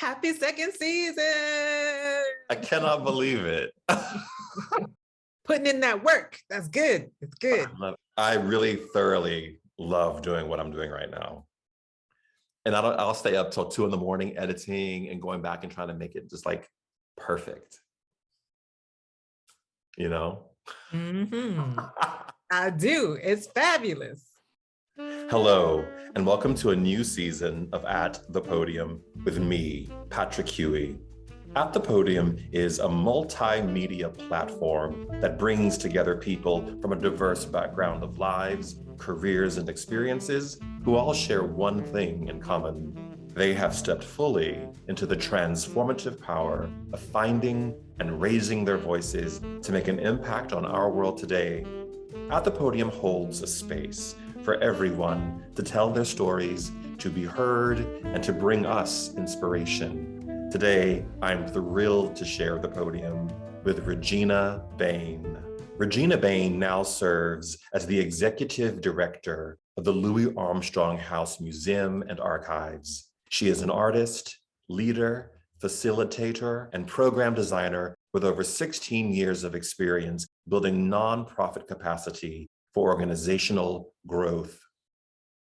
Happy second season. I cannot believe it. Putting in that work. That's good. It's good. I really thoroughly love doing what I'm doing right now. And I'll stay up till 2 a.m. editing and going back and trying to make it just like perfect. You know? Mm-hmm. I do. It's fabulous. Hello, and welcome to a new season of At the Podium with me, Patrick Huey. At the Podium is a multimedia platform that brings together people from a diverse background of lives, careers, and experiences who all share one thing in common. They have stepped fully into the transformative power of finding and raising their voices to make an impact on our world today. At the Podium holds a space for everyone to tell their stories, to be heard, and to bring us inspiration. Today, I'm thrilled to share the podium with Regina Bain. Regina Bain now serves as the executive director of the Louis Armstrong House Museum and Archives. She is an artist, leader, facilitator, and program designer with over 16 years of experience building nonprofit capacity for organizational growth.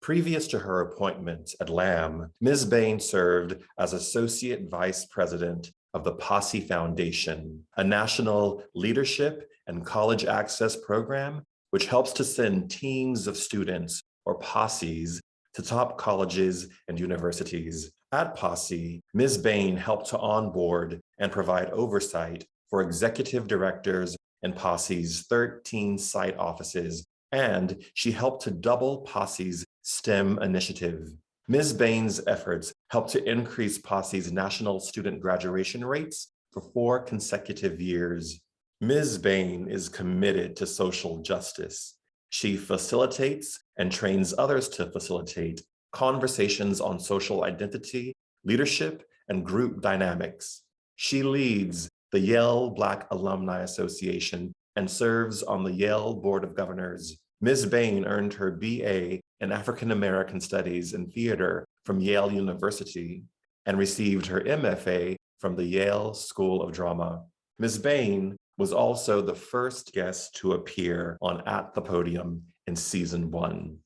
Previous to her appointment at LAM, Ms. Bain served as Associate Vice President of the Posse Foundation, a national leadership and college access program which helps to send teams of students, or posses, to top colleges and universities. At Posse, Ms. Bain helped to onboard and provide oversight for executive directors and Posse's 13 site offices, and she helped to double Posse's STEM initiative. Ms. Bain's efforts helped to increase Posse's national student graduation rates for 4 consecutive years. Ms. Bain is committed to social justice. She facilitates and trains others to facilitate conversations on social identity, leadership, and group dynamics. She leads the Yale Black Alumni Association and serves on the Yale Board of Governors. Ms. Bain earned her BA in African American Studies and Theater from Yale University and received her MFA from the Yale School of Drama. Ms. Bain was also the first guest to appear on At the Podium in season 1.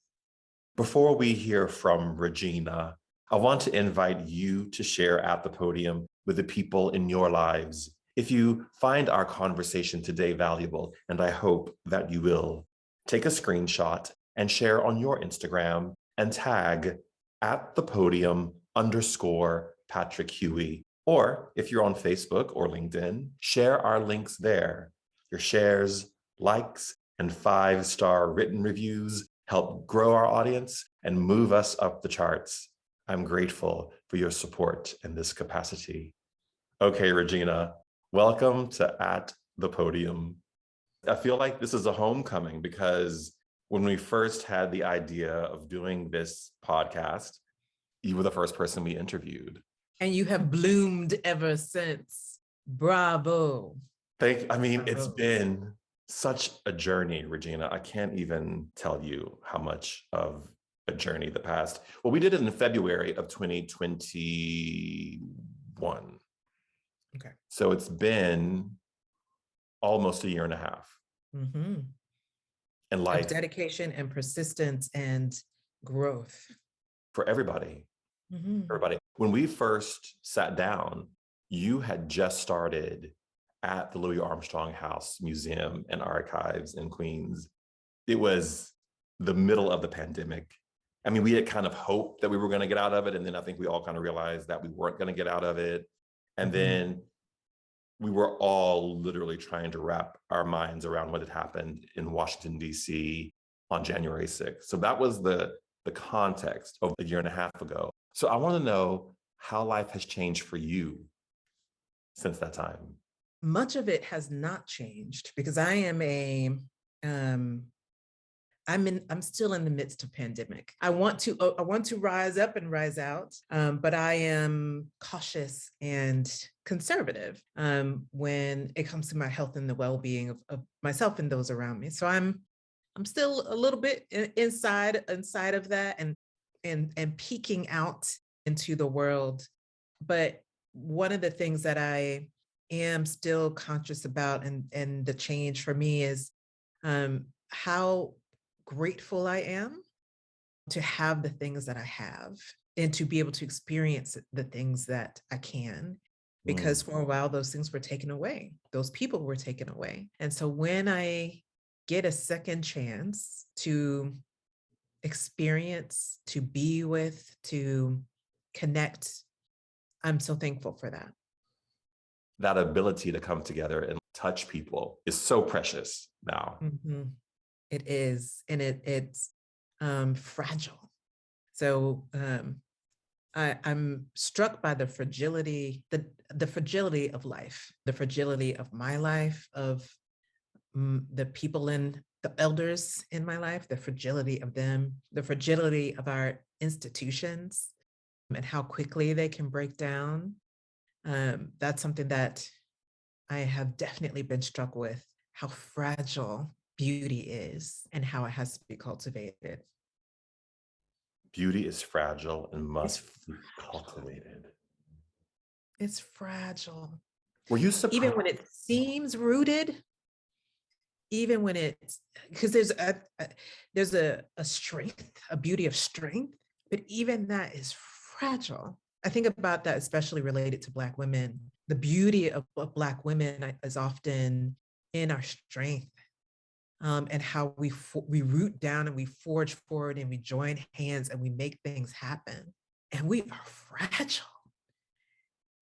Before we hear from Regina, I want to invite you to share At the Podium with the people in your lives. If you find our conversation today valuable, and I hope that you will, take a screenshot and share on your Instagram and tag @thepodium_Patrick Huey. Or if you're on Facebook or LinkedIn, share our links there. Your shares, likes, and 5-star written reviews help grow our audience and move us up the charts. I'm grateful for your support in this capacity. Okay, Regina, welcome to At the Podium. I feel like this is a homecoming because when we first had the idea of doing this podcast, you were the first person we interviewed. And you have bloomed ever since. Bravo. It's been such a journey, Regina. I can't even tell you how much of a journey the past. Well, we did it in February of 2021. Okay. So it's been almost a year and a half. Mm-hmm. And life. Of dedication and persistence and growth. For everybody. Mm-hmm. Everybody. When we first sat down, you had just started at the Louis Armstrong House Museum and Archives in Queens. It was the middle of the pandemic. I mean, we had kind of hoped that we were going to get out of it. And then I think we all kind of realized that we weren't going to get out of it. And then we were all literally trying to wrap our minds around what had happened in Washington, D.C. on January 6th. So that was the context of a year and a half ago. So I want to know how life has changed for you since that time. Much of it has not changed because I am I'm still in the midst of pandemic. I want to rise up and rise out, but I am cautious and conservative when it comes to my health and the well-being of myself and those around me. So I'm still a little bit inside of that and peeking out into the world. But one of the things that I am still conscious about, and the change for me is how grateful I am to have the things that I have and to be able to experience the things that I can. Mm. Because for a while, those things were taken away, those people were taken away. And so when I get a second chance to experience, to be with, to connect, I'm so thankful for that. That ability to come together and touch people is so precious now. Mhm. It is, and it's fragile. So I'm struck by the fragility, the fragility of life, the fragility of my life, of the people in the elders in my life, the fragility of them, the fragility of our institutions, and how quickly they can break down. That's something that I have definitely been struck with, how fragile beauty is and how it has to be cultivated. Beauty is fragile and It's must be fragile. cultivated. It's fragile. Were you Even surprised? when it seems rooted, even when it's, because there's a strength, a beauty of strength, but even that is fragile. I think about that, especially related to Black women. The beauty of Black women is often in our strength, and how we root down and we forge forward and we join hands and we make things happen. And we are fragile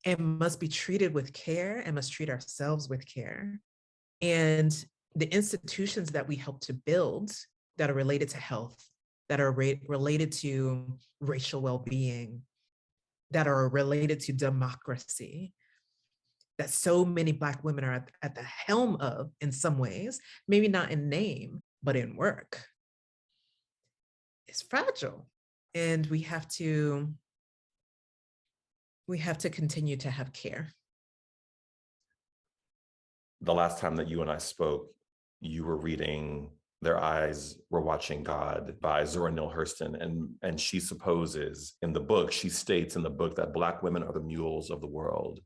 and must be treated with care and must treat ourselves with care. And the institutions that we help to build that are related to health, that are related to racial well-being, that are related to democracy, that so many Black women are at the helm of in some ways, maybe not in name, but in work, is fragile. And we have to continue to have care. The last time that you and I spoke, you were reading Their Eyes Were Watching God by Zora Neale Hurston. And she supposes in the book, she states in the book that Black women are the mules of the world,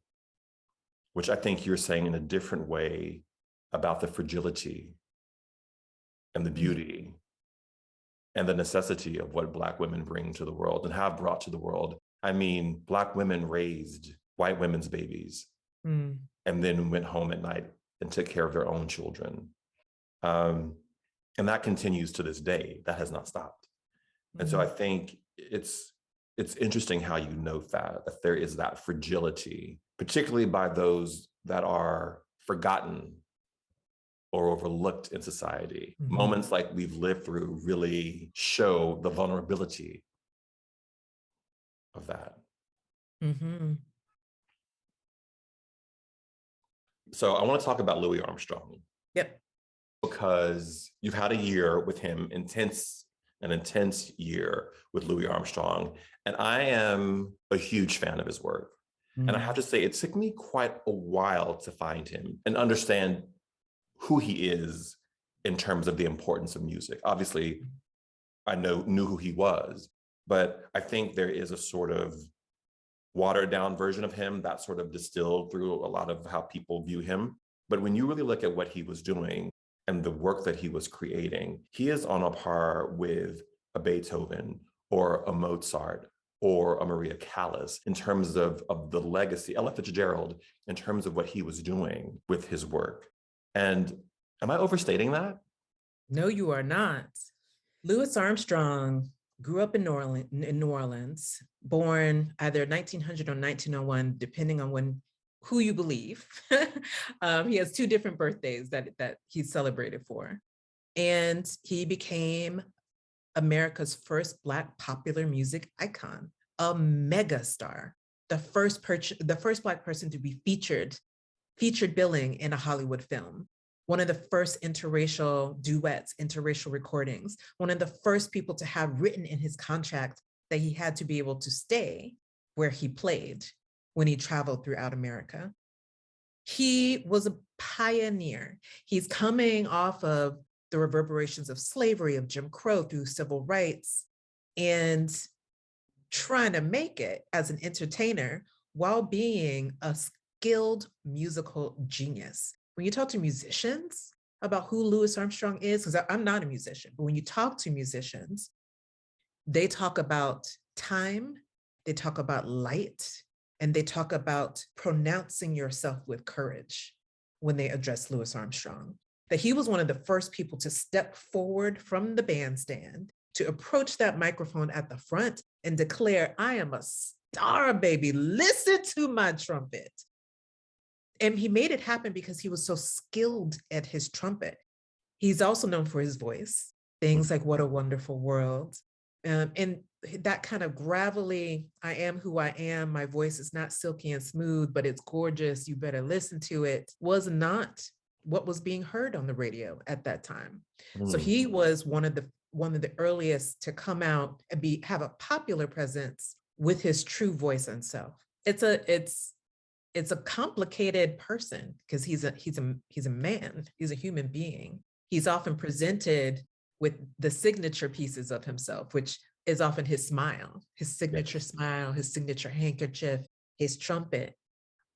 which I think you're saying in a different way about the fragility and the beauty and the necessity of what Black women bring to the world and have brought to the world. I mean, Black women raised white women's babies and then went home at night and took care of their own children. And that continues to this day. That has not stopped. And so I think it's interesting how you note that there is that fragility, particularly by those that are forgotten or overlooked in society. Moments like we've lived through really show the vulnerability of that. So I want to talk about Louis Armstrong. Yep. Because you've had a year with him, an intense year with Louis Armstrong. And I am a huge fan of his work. And I have to say, it took me quite a while to find him and understand who he is in terms of the importance of music. Obviously, I knew who he was, but I think there is a sort of watered down version of him that sort of distilled through a lot of how people view him. But when you really look at what he was doing and the work that he was creating, he is on a par with a Beethoven or a Mozart or a Maria Callas in terms of the legacy, Ella Fitzgerald, in terms of what he was doing with his work. And am I overstating that? No, you are not. Louis Armstrong grew up in New Orleans, born either 1900 or 1901, depending on who you believe. He has two different birthdays that he's celebrated for. And he became America's first Black popular music icon, a megastar, the first Black person to be featured billing in a Hollywood film, one of the first interracial duets, interracial recordings, one of the first people to have written in his contract that he had to be able to stay where he played when he traveled throughout America. He was a pioneer. He's coming off of the reverberations of slavery, of Jim Crow, through civil rights, and trying to make it as an entertainer while being a skilled musical genius. When you talk to musicians about who Louis Armstrong is, because I'm not a musician, but when you talk to musicians, they talk about time, they talk about light, and they talk about pronouncing yourself with courage when they address Louis Armstrong. That he was one of the first people to step forward from the bandstand, to approach that microphone at the front and declare, I am a star, baby. Listen to my trumpet. And he made it happen because he was so skilled at his trumpet. He's also known for his voice, things like What a Wonderful World. And that kind of gravelly, I am who I am, my voice is not silky and smooth, but it's gorgeous, you better listen to it, was not what was being heard on the radio at that time. So he was one of the earliest to come out and have a popular presence with his true voice and self. It's a complicated person because he's a man, he's a human being. He's often presented with the signature pieces of himself, which is often his smile, his signature smile, his signature handkerchief, his trumpet.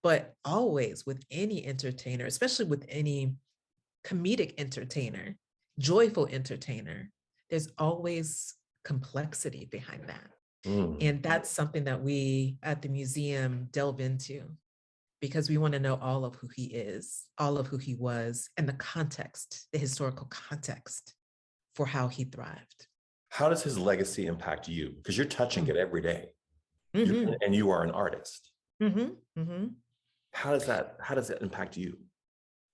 But always with any entertainer, especially with any comedic entertainer, joyful entertainer, there's always complexity behind that. And that's something that we at the museum delve into, because we want to know all of who he is, all of who he was, and the context, the historical context for how he thrived. How does his legacy impact you? Because you're touching it every day, and you are an artist. How does that impact you?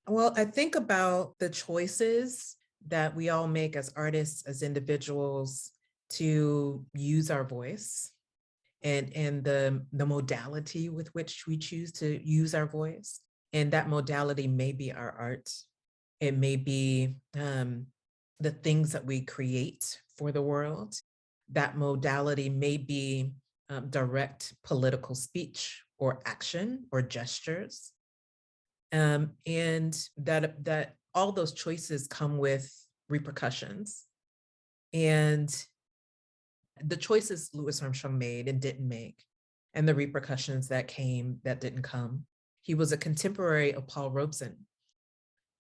Well, I think about the choices that we all make as artists, as individuals, to use our voice, and the modality with which we choose to use our voice. And that modality may be our art. It may be the things that we create for the world. That modality may be direct political speech or action or gestures. And that all those choices come with repercussions. And the choices Louis Armstrong made and didn't make, and the repercussions that came that didn't come. He was a contemporary of Paul Robeson,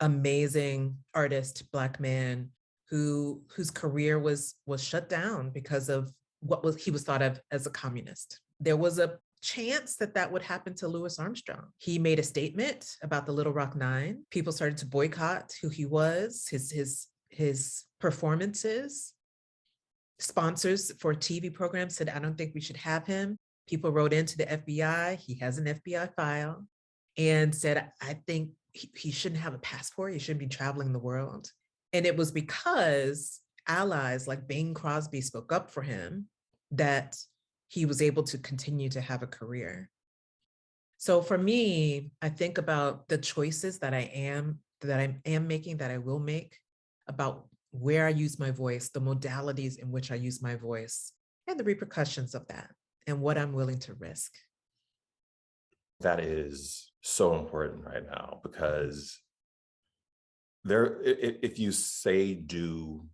amazing artist, Black man, whose career was shut down because of he was thought of as a communist. There was a chance that would happen to Louis Armstrong. He made a statement about the Little Rock Nine. People started to boycott who he was, his performances. Sponsors for TV programs said, I don't think we should have him. People wrote into the FBI, he has an FBI file, and said, I think he shouldn't have a passport. He shouldn't be traveling the world. And it was because allies like Bing Crosby spoke up for him that he was able to continue to have a career. So for me, I think about the choices that I am making, that I will make, about where I use my voice, the modalities in which I use my voice, and the repercussions of that, and what I'm willing to risk. That is so important right now, because if you do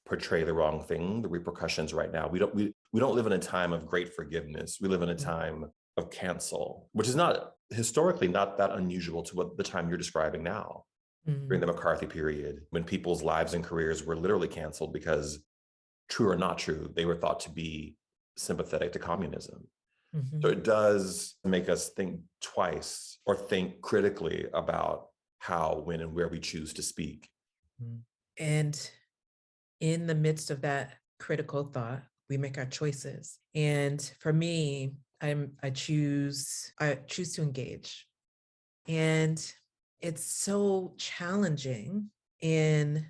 portray the wrong thing, the repercussions right now, we don't live in a time of great forgiveness. We live in a time of cancel, which is not historically not that unusual to what the time you're describing now. During the McCarthy period, when people's lives and careers were literally canceled because, true or not true, they were thought to be sympathetic to communism. So it does make us think twice, or think critically about how, when, and where we choose to speak. And in the midst of that critical thought, we make our choices. And for me, I choose to engage. And it's so challenging in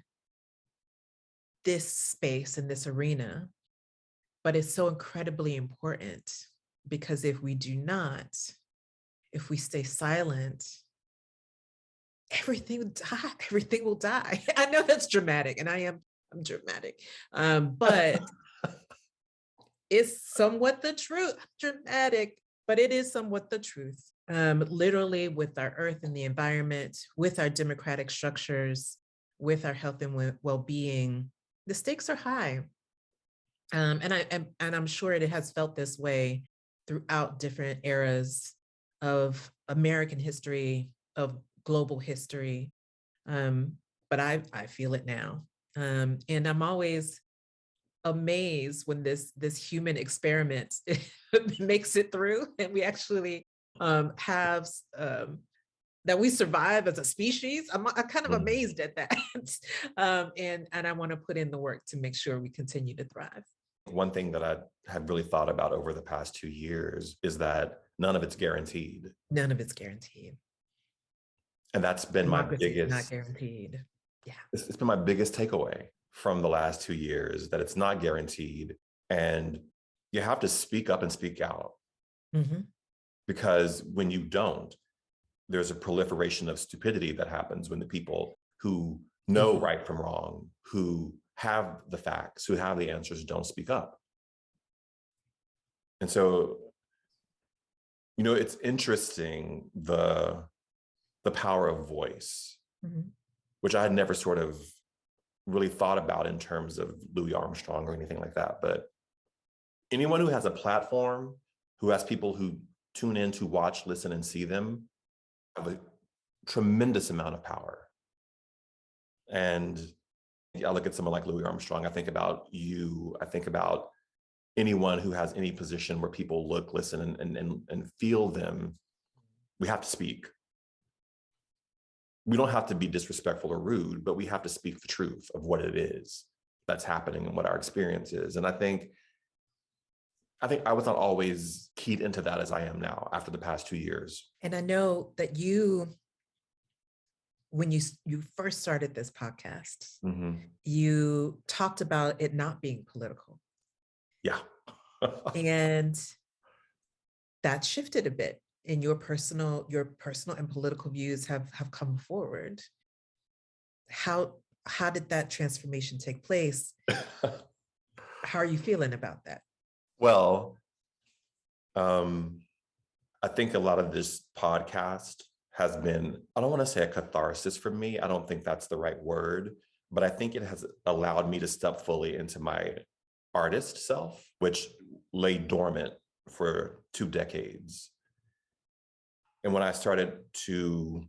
this space, in this arena, but it's so incredibly important, because if we do not, if we stay silent, everything will die. I know that's dramatic, and I'm dramatic, but it's somewhat the truth. I'm dramatic, but it is somewhat the truth. Literally, with our earth and the environment, with our democratic structures, with our health and well-being, the stakes are high. And I'm sure it has felt this way throughout different eras of American history, of global history. But I feel it now. And I'm always amazed when this human experiment makes it through and we actually have that we survive as a species. I'm kind of Mm. amazed at that. And I want to put in the work to make sure we continue to thrive. One thing that I have really thought about over the past 2 years is that none of it's guaranteed. None of it's guaranteed. And that's been my Democracy is not biggest, guaranteed. Yeah. it's been my biggest takeaway from the last 2 years, that it's not guaranteed. And you have to speak up and speak out, Mm-hmm. because when you don't, there's a proliferation of stupidity that happens when the people who know Mm-hmm. right from wrong, who have the facts, who have the answers, don't speak up. And so, it's interesting, the power of voice, Mm-hmm. which I had never sort of really thought about in terms of Louis Armstrong or anything like that. But anyone who has a platform, who has people who tune in to watch, listen, and see them, have a tremendous amount of power. And I look at someone like Louis Armstrong, I think about you, I think about anyone who has any position where people look, listen, and feel them. We have to speak. We don't have to be disrespectful or rude, but we have to speak the truth of what it is that's happening and what our experience is. And I think I was not always keyed into that as I am now after the past 2 years. And I know that when you first started this podcast, Mm-hmm. you talked about it not being political. Yeah. And that shifted a bit, and your personal and political views have come forward. How did that transformation take place? How are you feeling about that? Well, I think a lot of this podcast has been, I don't want to say a catharsis for me. I don't think that's the right word, but I think it has allowed me to step fully into my artist self, which lay dormant for 2 decades. And when I started to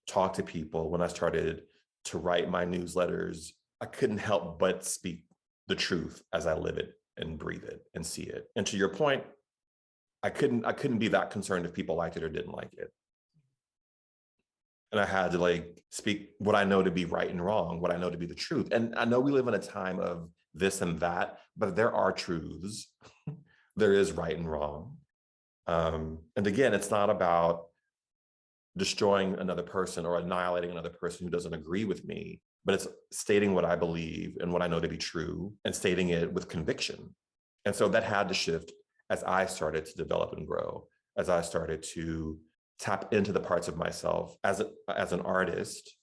talk to people, when I started to write my newsletters, I couldn't help but speak the truth as I live it and breathe it and see it. And to your point, I couldn't be that concerned if people liked it or didn't like it. And I had to speak what I know to be right and wrong, what I know to be the truth. And I know we live in a time of this and that, but there are truths. There is right and wrong. And again, it's not about destroying another person or annihilating another person who doesn't agree with me, but it's stating what I believe and what I know to be true and stating it with conviction. And so that had to shift as I started to develop and grow, as I started to tap into the parts of myself as an artist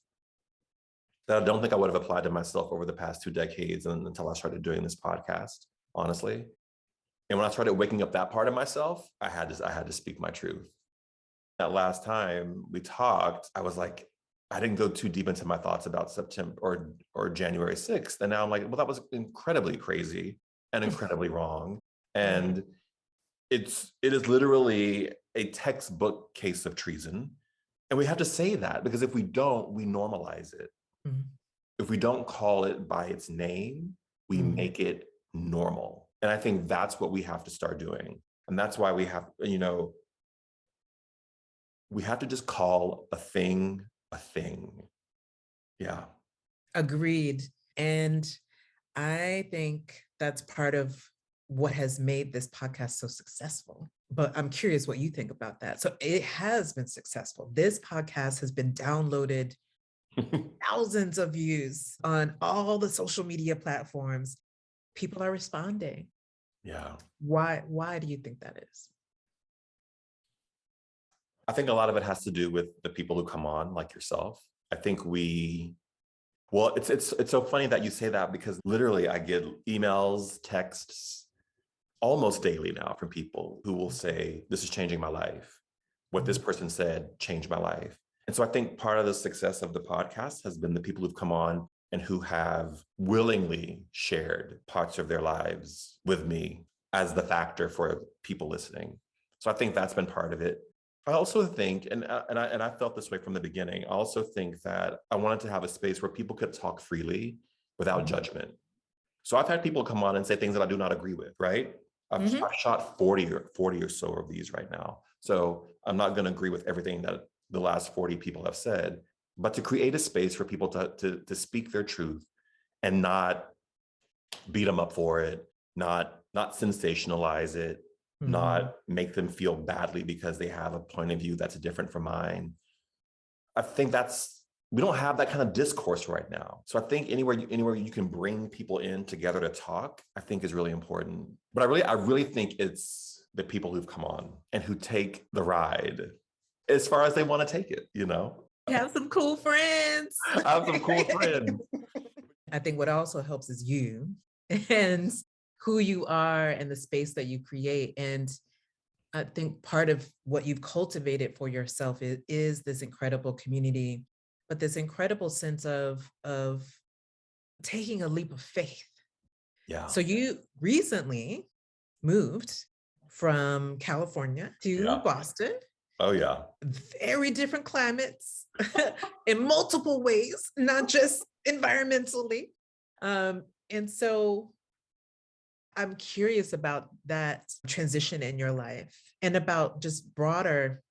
that I don't think I would have applied to myself over the past 2 decades and until I started doing this podcast, honestly. And when I started waking up that part of myself, I had to speak my truth. That last time we talked, I was like, I didn't go too deep into my thoughts about September or January 6th. And now I'm like, well, that was incredibly crazy and incredibly wrong. And it is literally a textbook case of treason. And we have to say that, because if we don't, we normalize it. Mm-hmm. If we don't call it by its name, we make it normal. And I think that's what we have to start doing. And that's why we have, we have to just call a thing a thing. Yeah. Agreed. And I think that's part of what has made this podcast so successful. But I'm curious what you think about that. So it has been successful. This podcast has been downloaded, thousands of views on all the social media platforms. People are responding. Yeah. Why do you think that is? I think a lot of it has to do with the people who come on, like yourself. I think it's so funny that you say that, because literally I get emails, texts almost daily now from people who will say, this is changing my life. What this person said changed my life. And so I think part of the success of the podcast has been the people who've come on and who have willingly shared parts of their lives with me as the factor for people listening. So I think that's been part of it. I also think, and I felt this way from the beginning. I also think that I wanted to have a space where people could talk freely without judgment. So I've had people come on and say things that I do not agree with, right? I've shot 40 or so of these right now. So I'm not going to agree with everything that the last 40 people have said, but to create a space for people to speak their truth and not beat them up for it, not sensationalize it, not make them feel badly because they have a point of view that's different from mine. I think we don't have that kind of discourse right now. So I think anywhere you can bring people in together to talk, I think is really important. But I really think it's the people who've come on and who take the ride as far as they want to take it, you know? You have some cool friends. I have some cool friends. I think what also helps is you and who you are and the space that you create. And I think part of what you've cultivated for yourself is this incredible community, but this incredible sense of taking a leap of faith. Yeah. So you recently moved from California to Boston. Oh, yeah. Very different climates in multiple ways, not just environmentally. And so I'm curious about that transition in your life and about just broader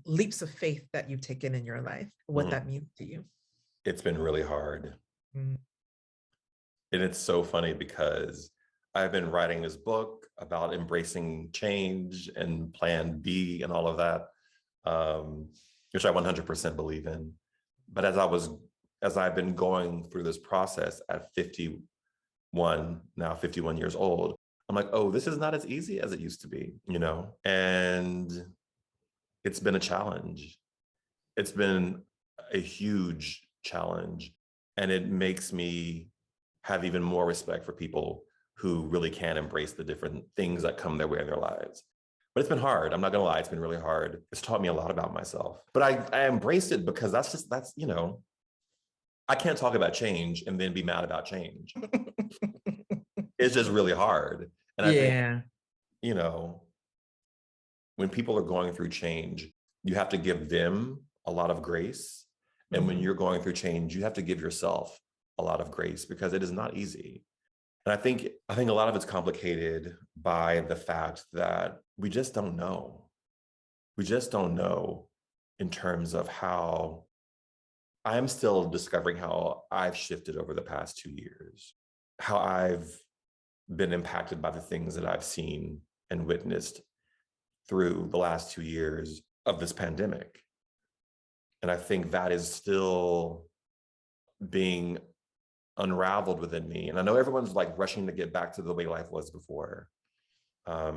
leaps of faith that you've taken in your life, what that means to you. It's been really hard. And it's so funny because I've been writing this book about embracing change and plan B and all of that, which I 100% believe in. But as I've been going through this process at 51 years old, I'm like, oh, this is not as easy as it used to be, you know? And it's been a challenge. It's been a huge challenge. And it makes me have even more respect for people who really can embrace the different things that come their way in their lives. But it's been hard. I'm not gonna lie, it's been really hard. It's taught me a lot about myself. But I embraced it because that's, you know, I can't talk about change and then be mad about change. It's just really hard. And I think, you know, when people are going through change, you have to give them a lot of grace. And when you're going through change, you have to give yourself a lot of grace because it is not easy. And I think a lot of it's complicated by the fact that we just don't know. We just don't know in terms of how I'm still discovering how I've shifted over the past 2 years, how I've been impacted by the things that I've seen and witnessed through the last 2 years of this pandemic. And I think that is still being unraveled within me. And I know everyone's like rushing to get back to the way life was before. But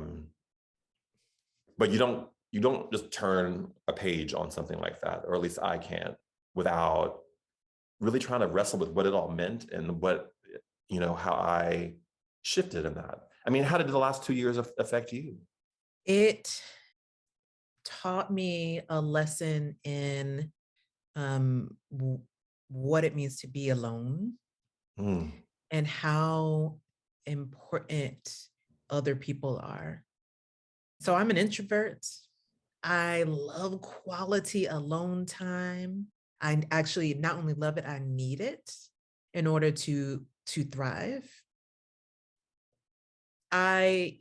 you don't just turn a page on something like that, or at least I can't, without really trying to wrestle with what it all meant and what, you know, how I shifted in that. I mean, how did the last 2 years affect you? It taught me a lesson in what it means to be alone and how important other people are. So I'm an introvert. I love quality alone time. I actually not only love it, I need it in order to thrive. I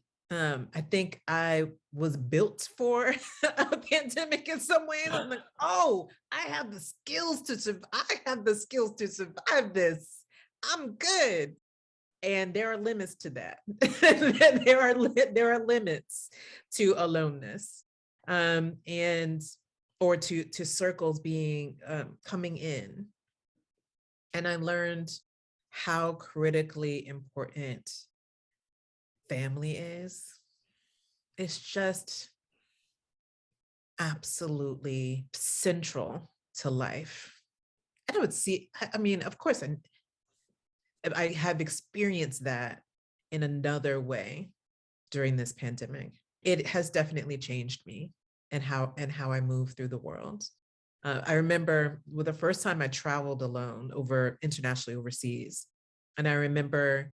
think I was built for a pandemic in some ways. I'm like, oh, I have the skills to survive. I have the skills to survive this. I'm good. And there are limits to that. there are limits to aloneness, and or to circles being coming in. And I learned how critically important family is. It's just absolutely central to life. I would see, I mean, of course, I have experienced that in another way during this pandemic. It has definitely changed me and how I move through the world. I remember the first time I traveled alone internationally overseas, and I remember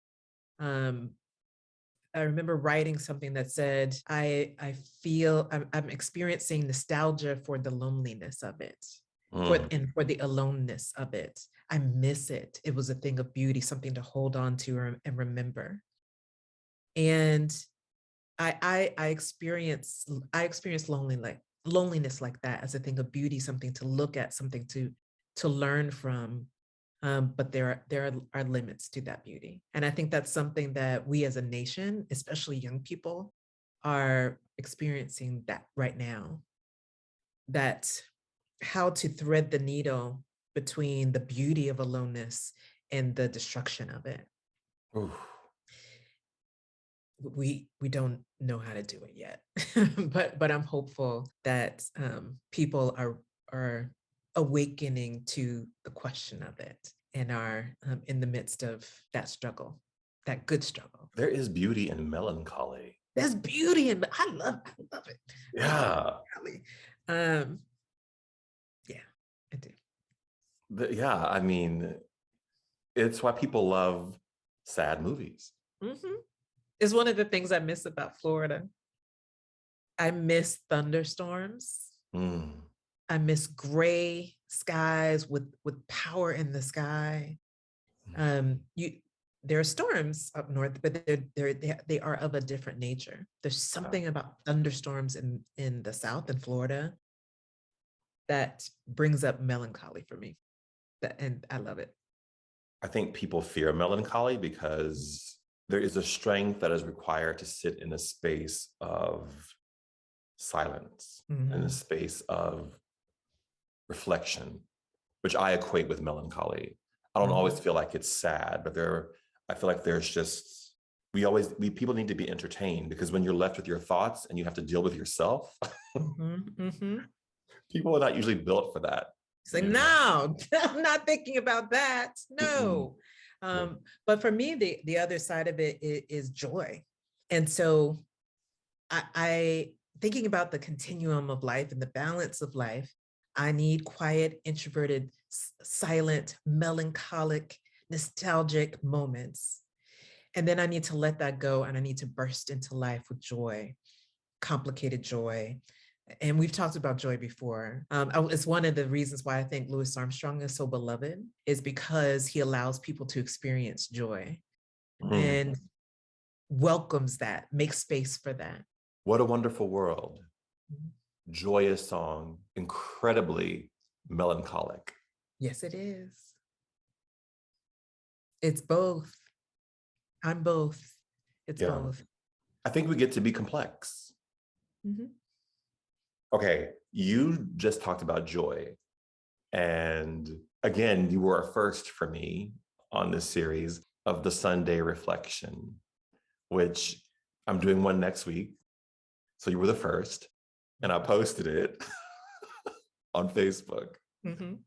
I remember writing something that said, I feel I'm experiencing nostalgia for the loneliness of it, for the aloneness of it. I miss it. It was a thing of beauty, something to hold on to and remember. And I experience loneliness like that as a thing of beauty, something to look at, something to learn from. But there are limits to that beauty. And I think that's something that we as a nation, especially young people, are experiencing that right now. That how to thread the needle between the beauty of aloneness and the destruction of it. Ooh. We don't know how to do it yet, but I'm hopeful that people are awakening to the question of it and are in the midst of that struggle, that good struggle. There is beauty in melancholy. There's beauty in I love it. I love Yeah. melancholy. Yeah, I do. Yeah, I mean, it's why people love sad movies. Mm-hmm. It's one of the things I miss about Florida. I miss thunderstorms. Mm. I miss gray skies with power in the sky. You there are storms up north, but they are of a different nature. There's something about thunderstorms in the South in Florida that brings up melancholy for me. And I love it. I think people fear melancholy because there is a strength that is required to sit in a space of silence, in a space of reflection, which I equate with melancholy. I don't always feel like it's sad, but I feel like there's just, people need to be entertained, because when you're left with your thoughts and you have to deal with yourself, people are not usually built for that. It's like, no, I'm not thinking about that. No. But for me, the other side of it is joy. And so I thinking about the continuum of life and the balance of life, I need quiet, introverted, silent, melancholic, nostalgic moments. And then I need to let that go and I need to burst into life with joy, complicated joy. And we've talked about joy before. It's one of the reasons why I think Louis Armstrong is so beloved, is because he allows people to experience joy and welcomes that, makes space for that. What a Wonderful World. Joyous song, incredibly melancholic. Yes, it is. It's both. I'm both. It's both. I think we get to be complex. Okay, you just talked about joy. And again, you were a first for me on this series of the Sunday reflection, which I'm doing one next week. So you were the first, and I posted it on Facebook. And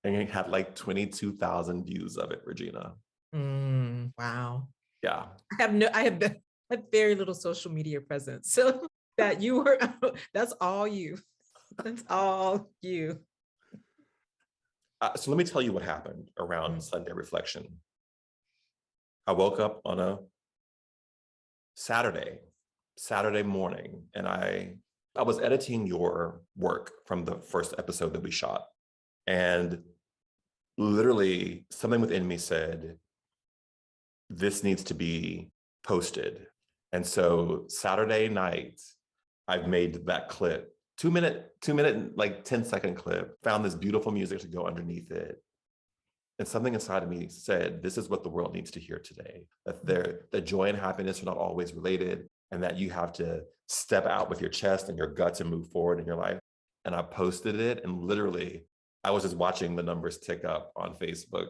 it had like 22,000 views of it, Regina. Wow. Yeah. I have very little social media presence. So that's all you. That's all you. So let me tell you what happened around Sunday reflection. I woke up on a Saturday morning, and I was editing your work from the first episode that we shot. And literally something within me said, this needs to be posted. And so Saturday night, I've made that clip, 2 minute, like 10-second clip, found this beautiful music to go underneath it. And something inside of me said, this is what the world needs to hear today, that joy and happiness are not always related, and that you have to step out with your chest and your guts and move forward in your life. And I posted it, and literally, I was just watching the numbers tick up on Facebook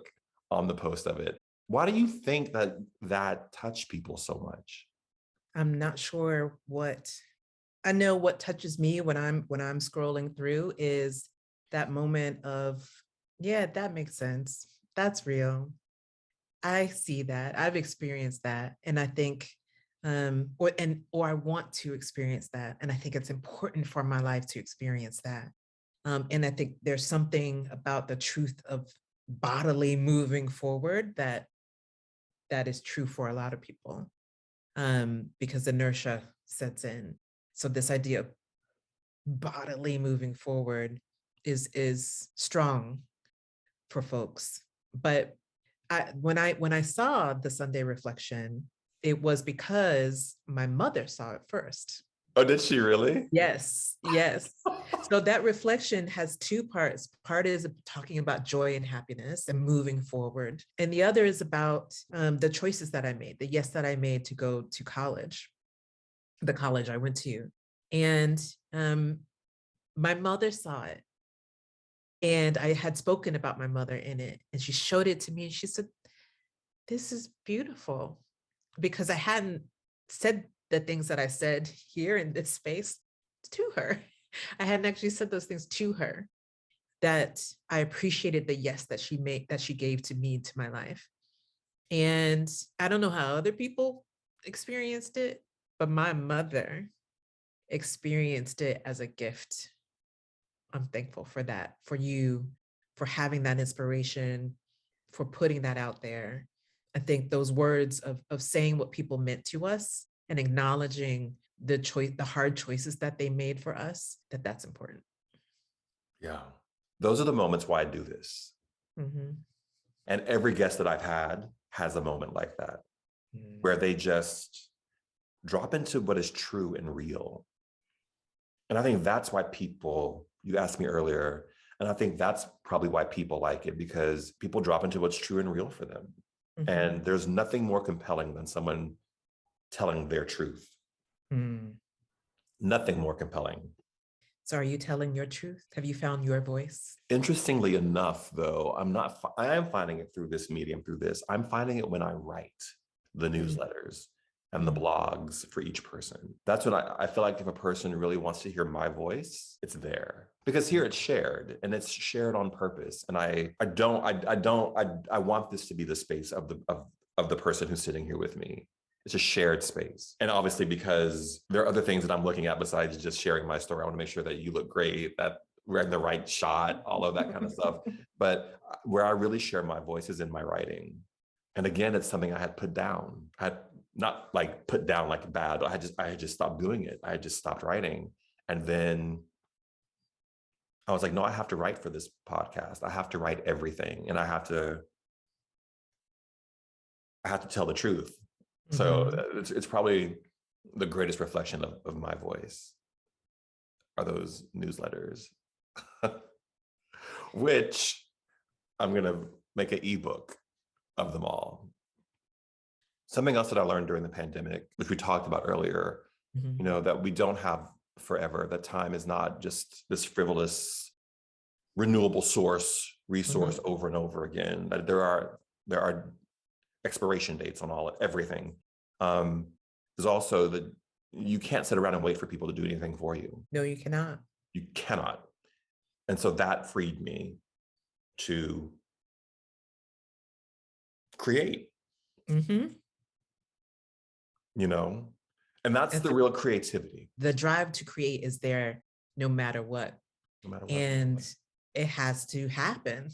on the post of it. Why do you think that touched people so much? I'm not sure I know what touches me when I'm scrolling through is that moment of, yeah, that makes sense. That's real. I see that. I've experienced that. And I think, or I want to experience that. And I think it's important for my life to experience that. And I think there's something about the truth of bodily moving forward that is true for a lot of people. because inertia sets in. So this idea of bodily moving forward is strong for folks. But when I saw the Sunday reflection, it was because my mother saw it first. Oh, did she really? Yes, yes. So that reflection has two parts. Part is talking about joy and happiness and moving forward. And the other is about the choices that I made, the yes that I made to go to college, the college I went to. And my mother saw it. And I had spoken about my mother in it. And she showed it to me and she said, "This is beautiful." Because I hadn't said the things that I said here in this space to her. I hadn't actually said those things to her, that I appreciated the yes that she made, that she gave to me, to my life. And I don't know how other people experienced it, but my mother experienced it as a gift. I'm thankful for that, for you, for having that inspiration, for putting that out there. I think those words of saying what people meant to us and acknowledging the choice, the hard choices that they made for us, that's important. Yeah. Those are the moments why I do this. Mm-hmm. And every guest that I've had has a moment like that, where they just drop into what is true and real. And I think that's why people, you asked me earlier, and I think that's probably why people like it, because people drop into what's true and real for them. Mm-hmm. And there's nothing more compelling than someone telling their truth. Nothing more compelling. So are you telling your truth? Have you found your voice? Interestingly enough, though, I am finding it through this medium, I'm finding it when I write the newsletters and the blogs for each person. That's when I feel like if a person really wants to hear my voice, it's there. Because here it's shared, and it's shared on purpose. And I want this to be the space of the person who's sitting here with me. It's a shared space. And obviously, because there are other things that I'm looking at besides just sharing my story, I want to make sure that you look great, that we're in the right shot, all of that kind of stuff. But where I really share my voice is in my writing. And again, it's something I had put down. I had not like put down like bad, but I had just stopped doing it. I had just stopped writing. And then I was like, no, I have to write for this podcast. I have to write everything. And I have to tell the truth. So it's probably the greatest reflection of my voice are those newsletters, which I'm going to make an ebook of them all. Something else that I learned during the pandemic, which we talked about earlier, that we don't have forever, that time is not just this frivolous, renewable resource over and over again, that there are expiration dates on everything. There's also that you can't sit around and wait for people to do anything for you. No, you cannot. You cannot. And so that freed me to create. And that's the real creativity. The drive to create is there no matter what. No matter what. And it has to happen.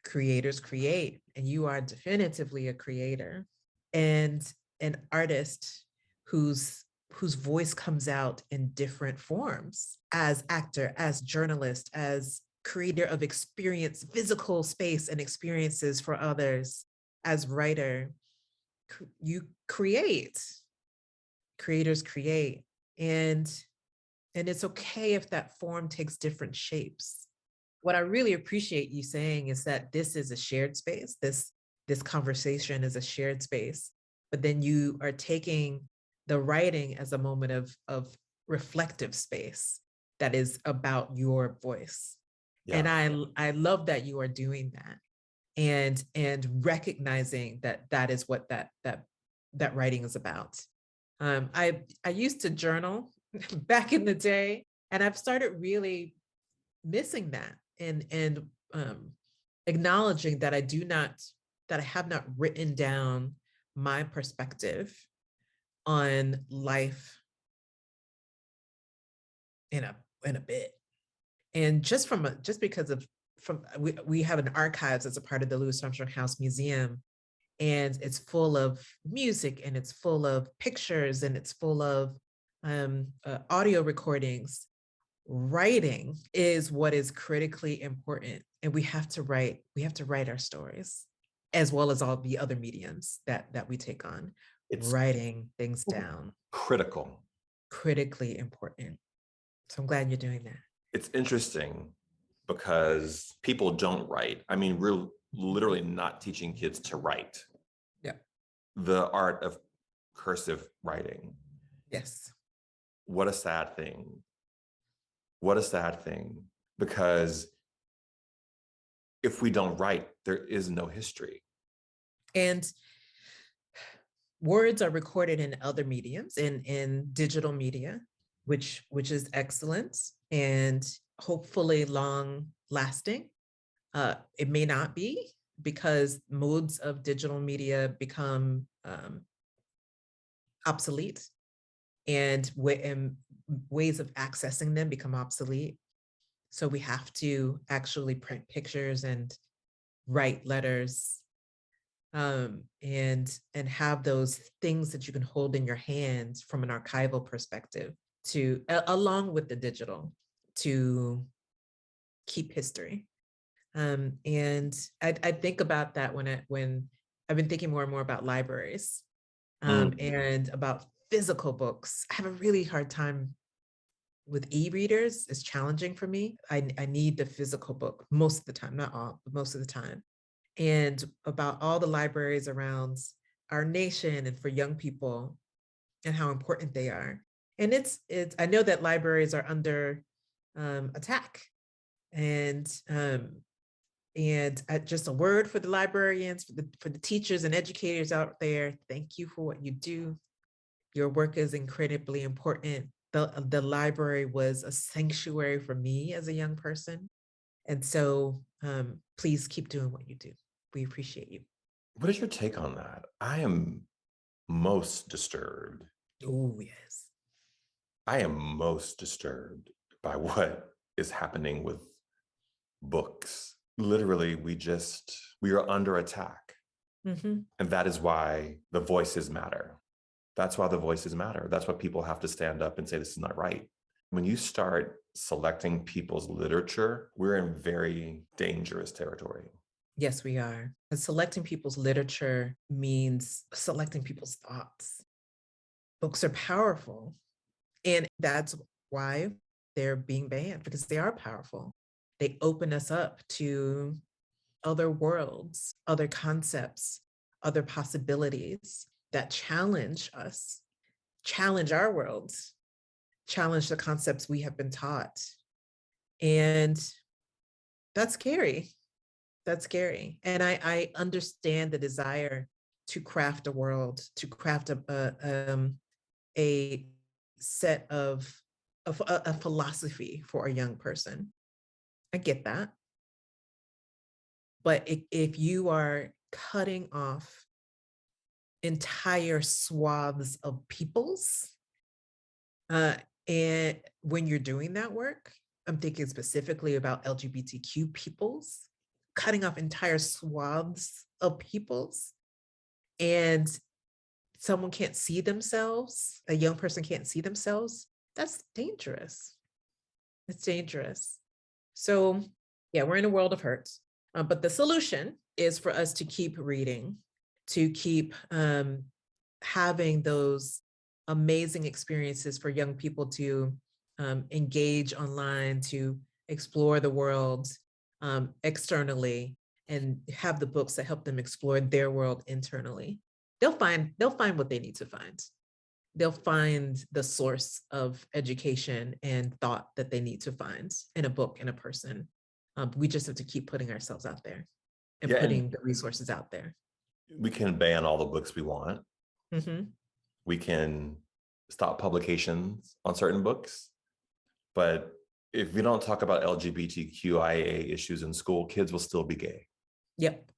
Creators create, and you are definitively a creator and an artist whose voice comes out in different forms, as actor, as journalist, as creator of experience, physical space and experiences for others, as writer. You create. Creators create, and it's okay if that form takes different shapes. What I really appreciate you saying is that this is a shared space. This conversation is a shared space, but then you are taking the writing as a moment of reflective space that is about your voice. Yeah. And I love that you are doing that, and recognizing that is what that writing is about. I used to journal back in the day, and I've started really missing that and acknowledging that I have not written down my perspective on life in a bit. And just because we have an archives as a part of the Louis Armstrong House Museum, and it's full of music, and it's full of pictures, and it's full of audio recordings. Writing is what is critically important, and we have to write our stories, as well as all the other mediums that we take on. It's Writing things down, critical. critically important. So I'm glad you're doing that. It's interesting because people don't write. I mean, we're literally not teaching kids to write. Yeah. The art of cursive writing. Yes. What a sad thing. What a sad thing. Because if we don't write, there is no history. And words are recorded in other mediums, in digital media, which is excellent and hopefully long lasting. It may not be, because modes of digital media become obsolete, and ways of accessing them become obsolete. So we have to actually print pictures and write letters, and have those things that you can hold in your hands from an archival perspective, to along with the digital, to keep history. And I think about that when I've been thinking more and more about libraries, and about physical books. I have a really hard time with e-readers. It's challenging for me. I need the physical book most of the time, not all, but most of the time. And about all the libraries around our nation and for young people, and how important they are. And it's I know that libraries are under attack, and just a word for the librarians, for the teachers and educators out there. Thank you for what you do. Your work is incredibly important. The library was a sanctuary for me as a young person. And so please keep doing what you do. We appreciate you. What is your take on that? I am most disturbed. Oh, yes. I am most disturbed by what is happening with books. Literally, we are under attack. Mm-hmm. And that is why the voices matter. That's why the voices matter. That's why people have to stand up and say, this is not right. When you start selecting people's literature, we're in very dangerous territory. Yes, we are. And selecting people's literature means selecting people's thoughts. Books are powerful. And that's why they're being banned, because they are powerful. They open us up to other worlds, other concepts, other possibilities that challenge us, challenge our worlds, challenge the concepts we have been taught. And that's scary. That's scary. And I understand the desire to craft a world, to craft a set of a philosophy for a young person. I get that. But if you are cutting off entire swaths of peoples, and when you're doing that work, I'm thinking specifically about LGBTQ peoples, cutting off entire swaths of peoples, and someone can't see themselves, a young person can't see themselves, that's dangerous. It's dangerous. So yeah, we're in a world of hurt. But the solution is for us to keep reading, to keep having those amazing experiences for young people to engage online, to explore the world externally, and have the books that help them explore their world internally. They'll find what they need to find. They'll find the source of education and thought that they need to find in a book, in a person. We just have to keep putting ourselves out there and putting the resources out there. We can ban all the books we want. Mm-hmm. We can stop publications on certain books. But if we don't talk about LGBTQIA issues in school, kids will still be gay. Yep.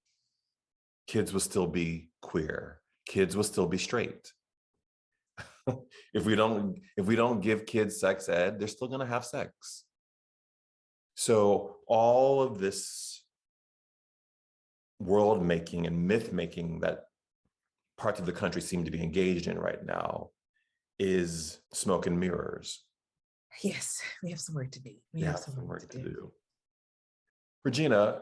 Kids will still be queer. Kids will still be straight. If we don't give kids sex ed, they're still going to have sex. So all of this world making and myth making that parts of the country seem to be engaged in right now is smoke and mirrors. Yes, we have some work to do. We Yeah, have some some work work to to do. do. Regina,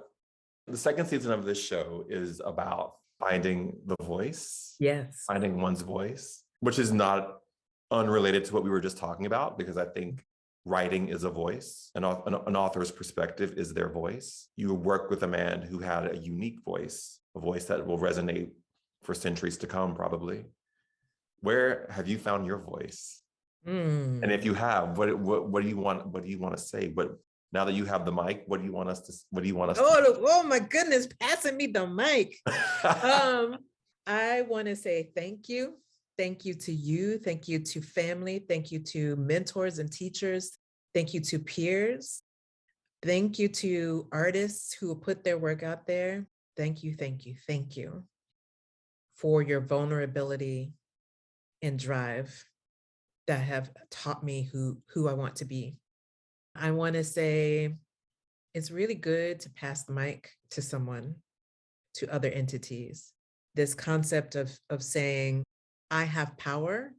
the second season of this show is about finding the voice, Yes. finding one's voice, which is not unrelated to what we were just talking about, because I think writing is a voice. An author's perspective is their voice. You work with a man who had a unique voice, a voice that will resonate for centuries to come, probably. Where have you found your voice? And if you have, what do you want? What do you want to say? What, now that you have the mic, what do you want us to? What do you want us Oh my goodness, passing me the mic. to? I want to say thank you. Thank you to you. Thank you to family. Thank you to mentors and teachers. Thank you to peers. Thank you to artists who put their work out there. Thank you, thank you, thank you for your vulnerability and drive that have taught me who I want to be. I want to say it's really good to pass the mic to someone, to other entities. This concept of saying, I have power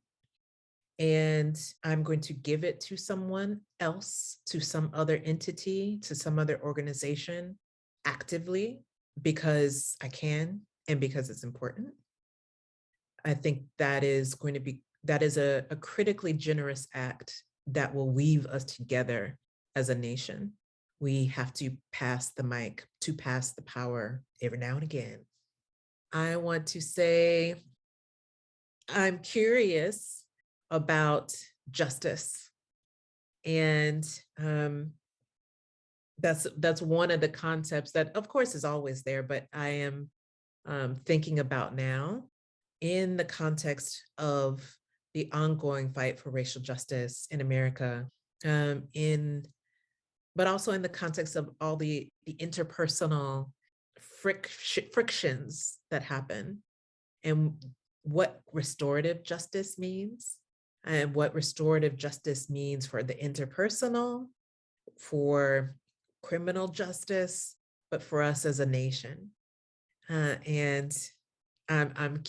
and I'm going to give it to someone else, to some other entity, to some other organization actively because I can and because it's important. I think that is a critically generous act that will weave us together as a nation. We have to pass the mic, to pass the power every now and again. I want to say I'm curious about justice. And that's one of the concepts that, of course, is always there, but I am thinking about now in the context of the ongoing fight for racial justice in America, but also in the context of all the interpersonal frictions that happen, and what restorative justice means, and what restorative justice means for the interpersonal, for criminal justice, but for us as a nation. And I'm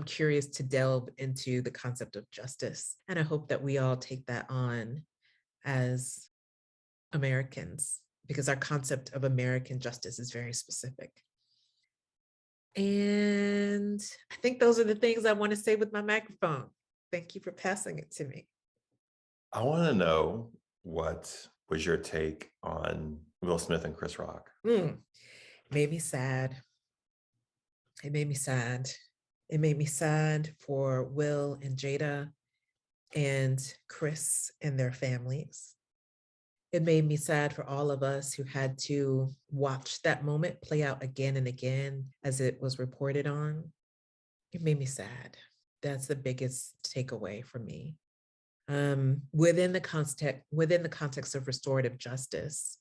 curious to delve into the concept of justice, and I hope that we all take that on as Americans, because our concept of American justice is very specific. And I think those are the things I want to say with my microphone. Thank you for passing it to me. I want to know, what was your take on Will Smith and Chris Rock? It made me sad. It made me sad. It made me sad for Will and Jada and Chris and their families. It made me sad for all of us who had to watch that moment play out again and again as it was reported on. It made me sad. That's the biggest takeaway for me. Within the context of restorative justice,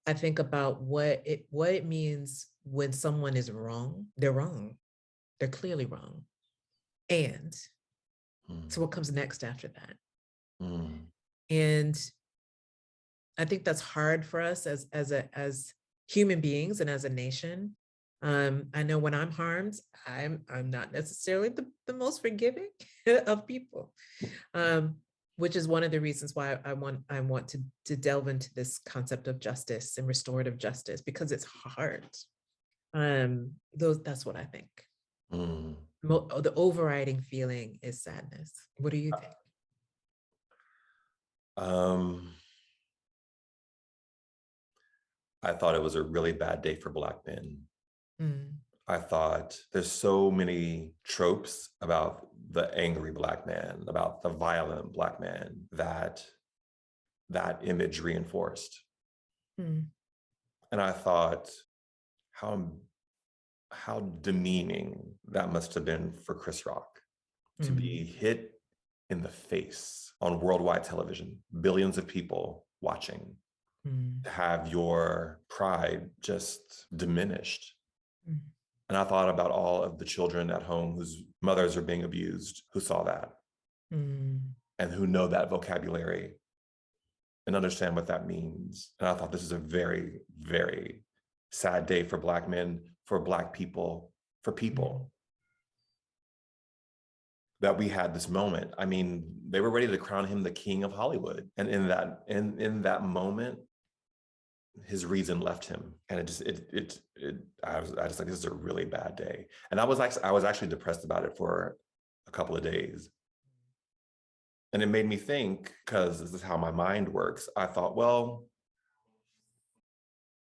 I think about what it means when someone is wrong. They're wrong. They're clearly wrong. And so what comes next after that? And I think that's hard for us as human beings and as a nation. I know when I'm harmed, I'm not necessarily the most forgiving of people, which is one of the reasons why I want to delve into this concept of justice and restorative justice, because it's hard. That's what I think. The overriding feeling is sadness. What do you think? I thought it was a really bad day for Black men. I thought there's so many tropes about the angry Black man, about the violent Black man, that image reinforced. And I thought how demeaning that must have been for Chris Rock to be hit in the face on worldwide television, billions of people watching, to have your pride just diminished. And I thought about all of the children at home whose mothers are being abused, who saw that and who know that vocabulary and understand what that means. And I thought this is a very, very sad day for Black men, for Black people, for people. that we had this moment. I mean, they were ready to crown him the king of Hollywood. And in that moment, his reason left him. And I was like, this is a really bad day. And I was actually depressed about it for a couple of days. And it made me think, because this is how my mind works. I thought, well,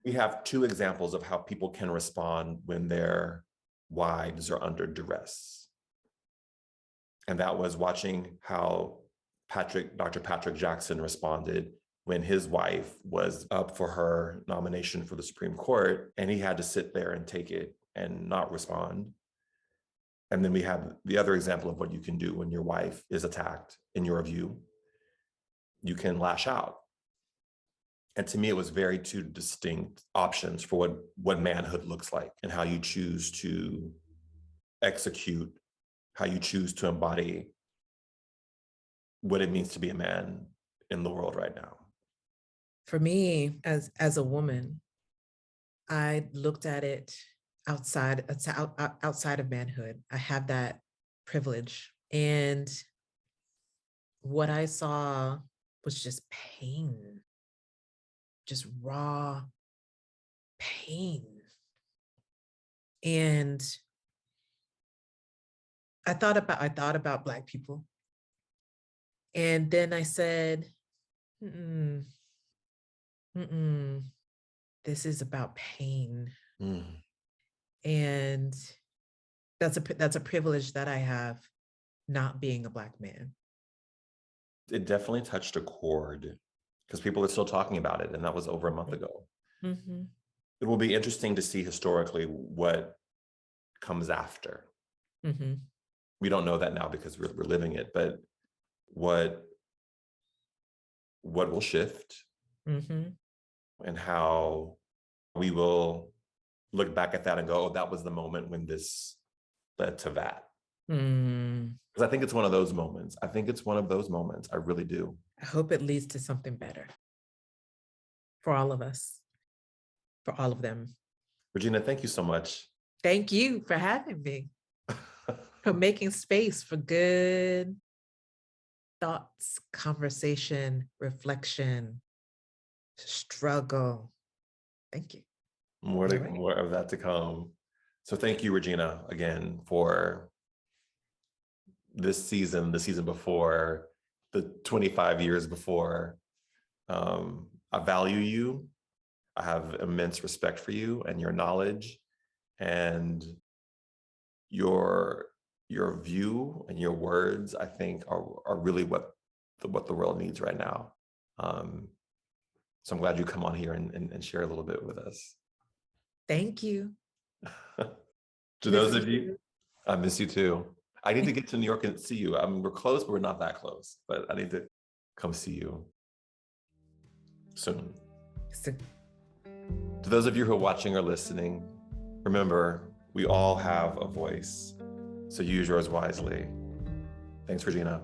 we have two examples of how people can respond when their wives are under duress. And that was watching how Dr. Patrick Jackson responded when his wife was up for her nomination for the Supreme Court, and he had to sit there and take it and not respond. And then we have the other example of what you can do when your wife is attacked in your view. You can lash out. And to me, it was very two distinct options for what manhood looks like and how you choose to execute, how you choose to embody what it means to be a man in the world right now. For me, as a woman, I looked at it outside of manhood. I have that privilege. And what I saw was just pain, just raw pain. And I thought about Black people. And then I said, this is about pain. And that's a privilege that I have, not being a Black man. It definitely touched a chord because people are still talking about it. And that was over a month ago. Mm-hmm. It will be interesting to see historically what comes after. Mm-hmm. We don't know that now because we're living it, but what will shift, mm-hmm. and how we will look back at that and go, oh, that was the moment when this led to that. Because I think it's one of those moments. I really do. I hope it leads to something better for all of us, for all of them. Regina, thank you so much. Thank you for having me, for making space for good thoughts, conversation, reflection, struggle. Thank you. More of that to come. So thank you, Regina, again, for this season, the season before, the 25 years before. I value you. I have immense respect for you and your knowledge, and your view and your words, I think, are really what the world needs right now. So I'm glad you come on here and share a little bit with us. Thank you. To those of you, I miss you too. I need to get to New York and see you. I mean, we're close, but we're not that close. But I need to come see you soon. To those of you who are watching or listening, remember, we all have a voice. So use yours wisely. Thanks, Regina.